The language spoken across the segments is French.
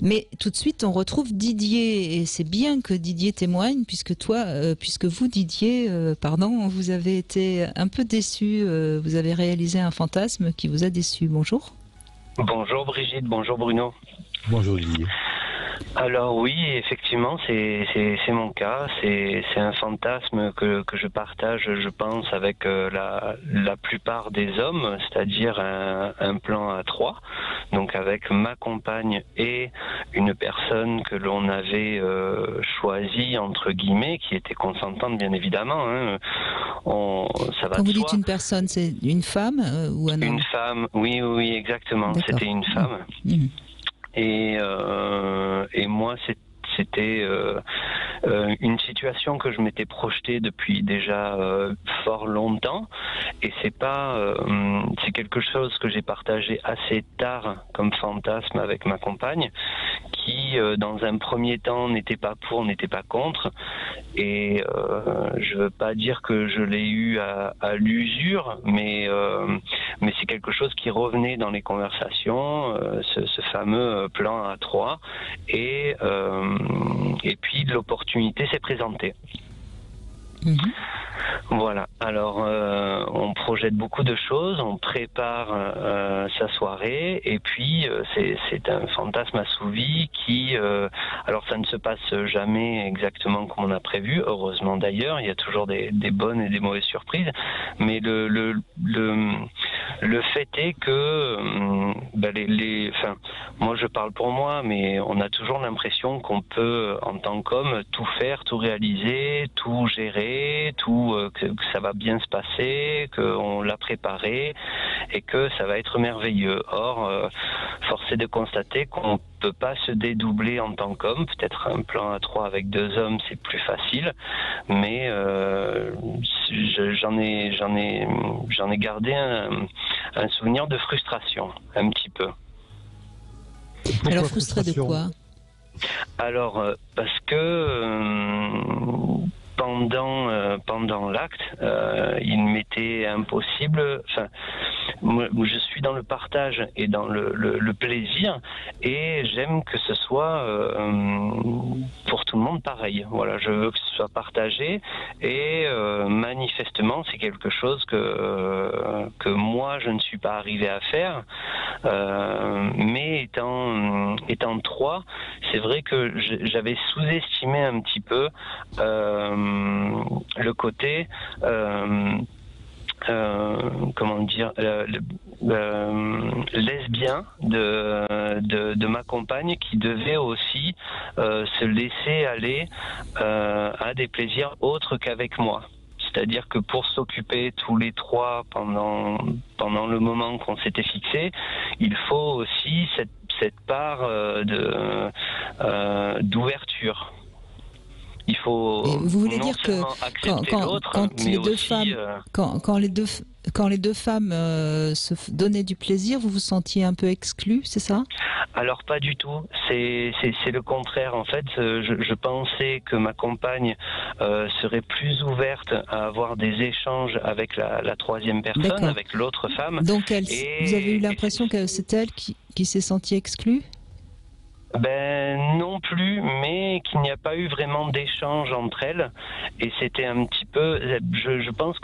Mais tout de suite, on retrouve Didier, et c'est bien que Didier témoigne, puisque vous, Didier, vous avez été un peu déçu, vous avez réalisé un fantasme qui vous a déçu. Bonjour. Bonjour Brigitte, bonjour Bruno. Bonjour Didier. Alors oui, effectivement, c'est mon cas. C'est un fantasme que je partage, je pense, avec la plupart des hommes, c'est-à-dire un plan à trois, donc avec ma compagne et une personne que l'on avait choisie, entre guillemets, qui était consentante, bien évidemment. Hein. Ça va Quand de vous dites soi. une personne, c'est une femme ou un homme? Une femme, oui, exactement. C'était une femme. Mmh. Et moi, c'était une situation que je m'étais projetée depuis déjà fort longtemps, et c'est quelque chose que j'ai partagé assez tard comme fantasme avec ma compagne, qui dans un premier temps n'était pas pour, n'était pas contre, et je veux pas dire que je l'ai eu à l'usure, mais c'est quelque chose qui revenait dans les conversations, ce fameux plan à trois, et puis l'opportunité s'est présentée. Mmh. Voilà, alors on projette beaucoup de choses, on prépare sa soirée, et puis c'est un fantasme assouvi qui, alors ça ne se passe jamais exactement comme on a prévu, heureusement d'ailleurs, il y a toujours des bonnes et des mauvaises surprises, mais le fait est que moi je parle pour moi, mais on a toujours l'impression qu'on peut, en tant qu'homme, tout faire, tout réaliser, tout gérer, que ça va bien se passer, qu'on l'a préparé et que ça va être merveilleux. Or, force est de constater qu'on peut pas se dédoubler en tant qu'homme. Peut-être un plan à trois avec deux hommes, c'est plus facile, mais j'en ai gardé un souvenir de frustration, un petit peu. Pourquoi Alors frustré de quoi? Alors, parce que pendant l'acte, il m'était impossible. Enfin, moi, je suis dans le partage et dans le plaisir, et j'aime que ce soit pour tout le monde pareil. Voilà, je veux que ce soit partagé, et manifestement, c'est quelque chose que moi je ne suis pas arrivé à faire. Mais étant trois, c'est vrai que j'avais sous-estimé un petit peu le côté comment dire, lesbien de ma compagne, qui devait aussi se laisser aller à des plaisirs autres qu'avec moi. C'est-à-dire que pour s'occuper tous les trois pendant le moment qu'on s'était fixé, il faut aussi cette part d'ouverture. Il faut vous voulez non dire que accepter l'autre, quand mais les deux aussi, femmes, quand les deux femmes se donnaient du plaisir, vous vous sentiez un peu exclu, c'est ça? Alors pas du tout, c'est le contraire. En fait, je pensais que ma compagne serait plus ouverte à avoir des échanges avec la troisième personne, avec l'autre femme. Donc vous avez eu l'impression que c'est elle qui s'est sentie exclue? Ben non plus, mais qu'il n'y a pas eu vraiment d'échange entre elles, et c'était un petit peu, je pense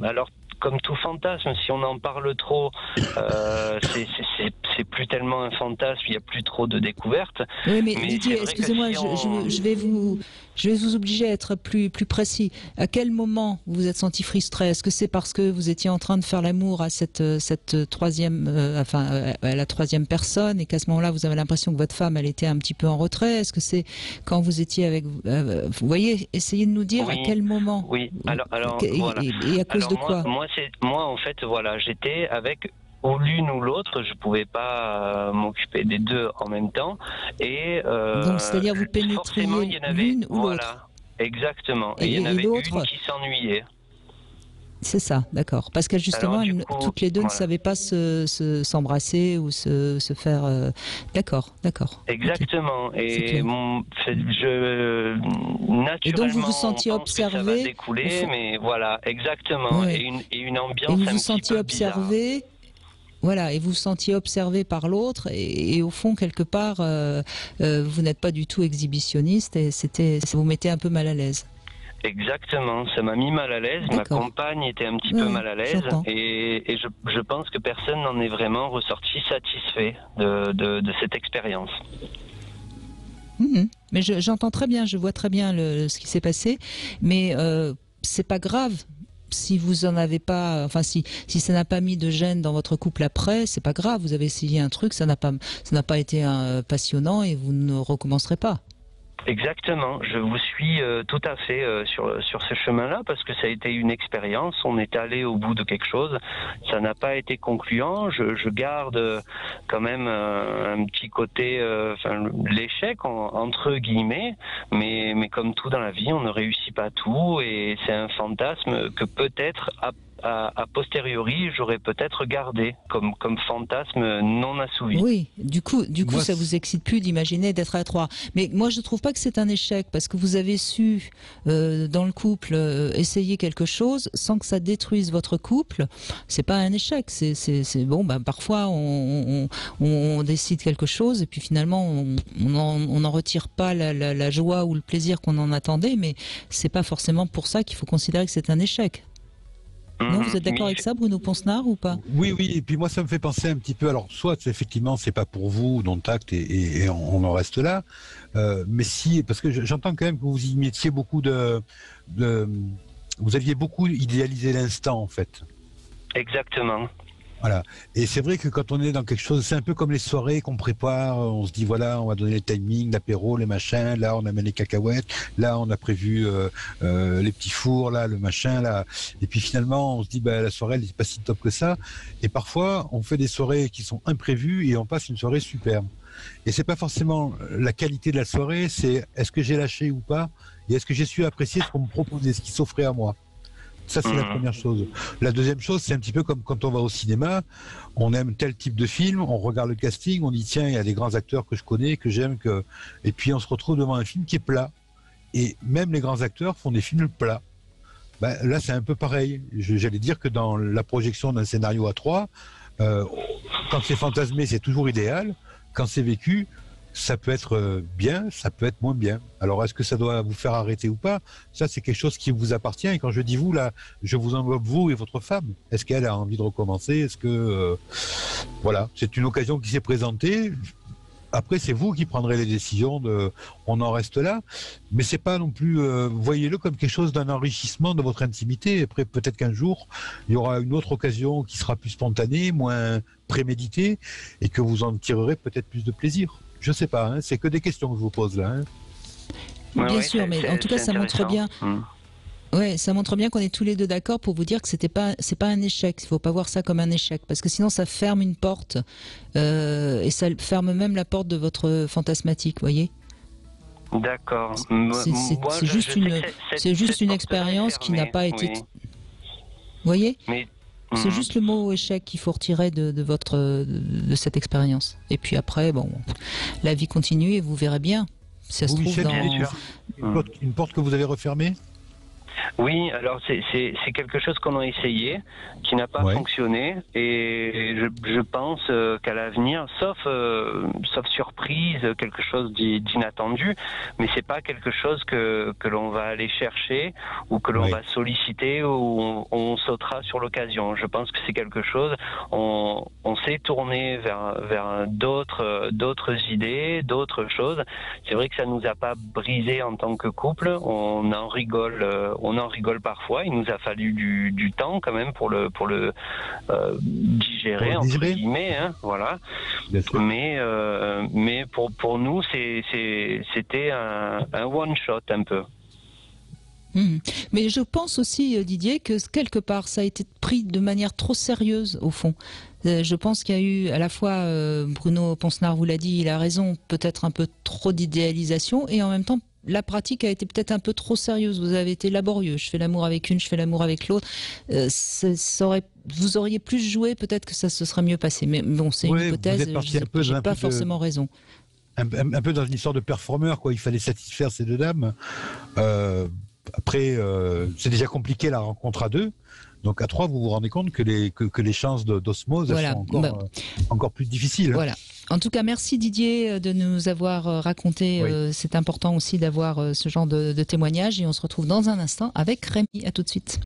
alors comme tout fantasme, si on en parle trop, c'est plus tellement un fantasme, il n'y a plus trop de découvertes. Oui, mais Didier, excusez-moi, je vais vous obliger à être plus précis. À quel moment vous vous êtes senti frustré? Est-ce que c'est parce que vous étiez en train de faire l'amour à cette troisième, à la troisième personne, et qu'à ce moment-là, vous avez l'impression que votre femme, elle était un petit peu en retrait? Est-ce que c'est quand vous étiez avec, vous voyez, essayez de nous dire à quel moment? Oui, alors voilà. Et à cause de quoi? Moi, en fait, voilà, j'étais avec ou l'une ou l'autre, je pouvais pas m'occuper des deux en même temps, et donc c'est-à-dire vous pénétriez l'une ou l'autre? Exactement, et il y en avait une qui s'ennuyait. C'est ça, d'accord. Parce que justement, toutes les deux ne savaient pas s'embrasser ou se faire... D'accord. Exactement. Okay. Et naturellement, et donc vous vous sentiez observé. Ça va découler, mais voilà, exactement. Ouais. Et une ambiance et vous un vous petit sentiez peu observé. voilà, et vous vous sentiez observé par l'autre, et au fond, quelque part, vous n'êtes pas du tout exhibitionniste, et ça vous mettait un peu mal à l'aise. Exactement, ça m'a mis mal à l'aise. Ma compagne était un petit peu mal à l'aise, et je pense que personne n'en est vraiment ressorti satisfait de cette expérience. Mais j'entends très bien, je vois très bien ce qui s'est passé, mais c'est pas grave. Si vous en avez pas, enfin si ça n'a pas mis de gêne dans votre couple après, c'est pas grave. Vous avez essayé un truc, ça n'a pas été passionnant, et vous ne recommencerez pas. Exactement, je vous suis tout à fait sur ce chemin-là, parce que ça a été une expérience, on est allé au bout de quelque chose, ça n'a pas été concluant, je garde quand même un petit côté, l'échec entre guillemets, mais comme tout dans la vie, on ne réussit pas tout, et c'est un fantasme que peut-être a posteriori, j'aurais peut-être gardé comme fantasme non assouvi. Oui, du coup, ça vous excite plus d'imaginer d'être à trois. Mais moi, je trouve pas que c'est un échec, parce que vous avez su, dans le couple, essayer quelque chose sans que ça détruise votre couple. C'est pas un échec. C'est bon. Parfois, on décide quelque chose, et puis finalement, on n'en retire pas la joie ou le plaisir qu'on en attendait. Mais c'est pas forcément pour ça qu'il faut considérer que c'est un échec. Non, vous êtes d'accord avec ça, Bruno Ponsnard, ou pas? Oui, et puis moi ça me fait penser un petit peu, alors soit effectivement c'est pas pour vous, dont acte, et on en reste là, mais si, parce que j'entends quand même que vous y mettiez beaucoup vous aviez beaucoup idéalisé l'instant en fait. Exactement. Voilà. Et c'est vrai que quand on est dans quelque chose, c'est un peu comme les soirées qu'on prépare, on se dit voilà, on va donner le timing, l'apéro, les machins, là on amène les cacahuètes, là on a prévu les petits fours, là le machin, là. Et puis finalement on se dit la soirée elle n'est pas si top que ça. Et parfois on fait des soirées qui sont imprévues et on passe une soirée superbe. Et c'est pas forcément la qualité de la soirée, c'est est-ce que j'ai lâché ou pas, et est-ce que j'ai su apprécier ce qu'on me proposait, ce qui s'offrait à moi. Ça, c'est la première chose. La deuxième chose, c'est un petit peu comme quand on va au cinéma, on aime tel type de film, on regarde le casting, on dit tiens, il y a des grands acteurs que je connais, que j'aime, et puis on se retrouve devant un film qui est plat. Et même les grands acteurs font des films plats. Là, c'est un peu pareil. J'allais dire que dans la projection d'un scénario à trois, quand c'est fantasmé, c'est toujours idéal. Quand c'est vécu, ça peut être bien, ça peut être moins bien. Alors, est-ce que ça doit vous faire arrêter ou pas? Ça, c'est quelque chose qui vous appartient. Et quand je dis vous, là, je vous englobe vous et votre femme. Est-ce qu'elle a envie de recommencer? Est-ce que... voilà, c'est une occasion qui s'est présentée. Après, c'est vous qui prendrez les décisions on en reste là. Mais c'est pas non plus... voyez-le comme quelque chose d'un enrichissement de votre intimité. Après, peut-être qu'un jour, il y aura une autre occasion qui sera plus spontanée, moins préméditée, et que vous en tirerez peut-être plus de plaisir. Je sais pas, hein, c'est que des questions que je vous pose là. Bien sûr, mais en tout cas, ça montre bien. Ouais, ça montre bien qu'on est tous les deux d'accord pour vous dire que c'est pas un échec. Il faut pas voir ça comme un échec, parce que sinon ça ferme une porte, et ça ferme même la porte de votre fantasmatique, voyez. D'accord. C'est juste une expérience qui n'a pas été. Vous voyez. C'est juste le mot échec qu'il faut retirer de cette expérience. Et puis après, bon, la vie continue et vous verrez bien. Ça se trouve Michel, une porte que vous avez refermée? Oui, alors c'est quelque chose qu'on a essayé, qui n'a pas fonctionné, et je pense qu'à l'avenir, sauf surprise, quelque chose d'inattendu, mais c'est pas quelque chose que l'on va aller chercher ou que l'on va solliciter, ou on sautera sur l'occasion. Je pense que c'est quelque chose, on s'est tourné vers d'autres idées, d'autres choses. C'est vrai que ça nous a pas brisé en tant que couple, on en rigole parfois. Il nous a fallu du temps quand même pour le digérer, entre guillemets, hein, voilà. Mais pour nous c'était un one shot un peu. Mais je pense aussi, Didier, que quelque part ça a été pris de manière trop sérieuse au fond. Je pense qu'il y a eu à la fois, Bruno Ponsnard vous l'a dit, il a raison, peut-être un peu trop d'idéalisation, et en même temps la pratique a été peut-être un peu trop sérieuse. Vous avez été laborieux. Je fais l'amour avec une, je fais l'amour avec l'autre. Vous auriez plus joué, peut-être que ça se serait mieux passé. Mais bon, c'est une hypothèse. Je n'ai pas forcément raison. Un peu dans une histoire de performeur, quoi. Il fallait satisfaire ces deux dames. Après, c'est déjà compliqué la rencontre à deux. Donc à 3, vous vous rendez compte que les chances d'osmose sont encore plus difficiles. Voilà. En tout cas, merci Didier de nous avoir raconté. C'est important aussi d'avoir ce genre de témoignage. Et on se retrouve dans un instant avec Rémi. À tout de suite.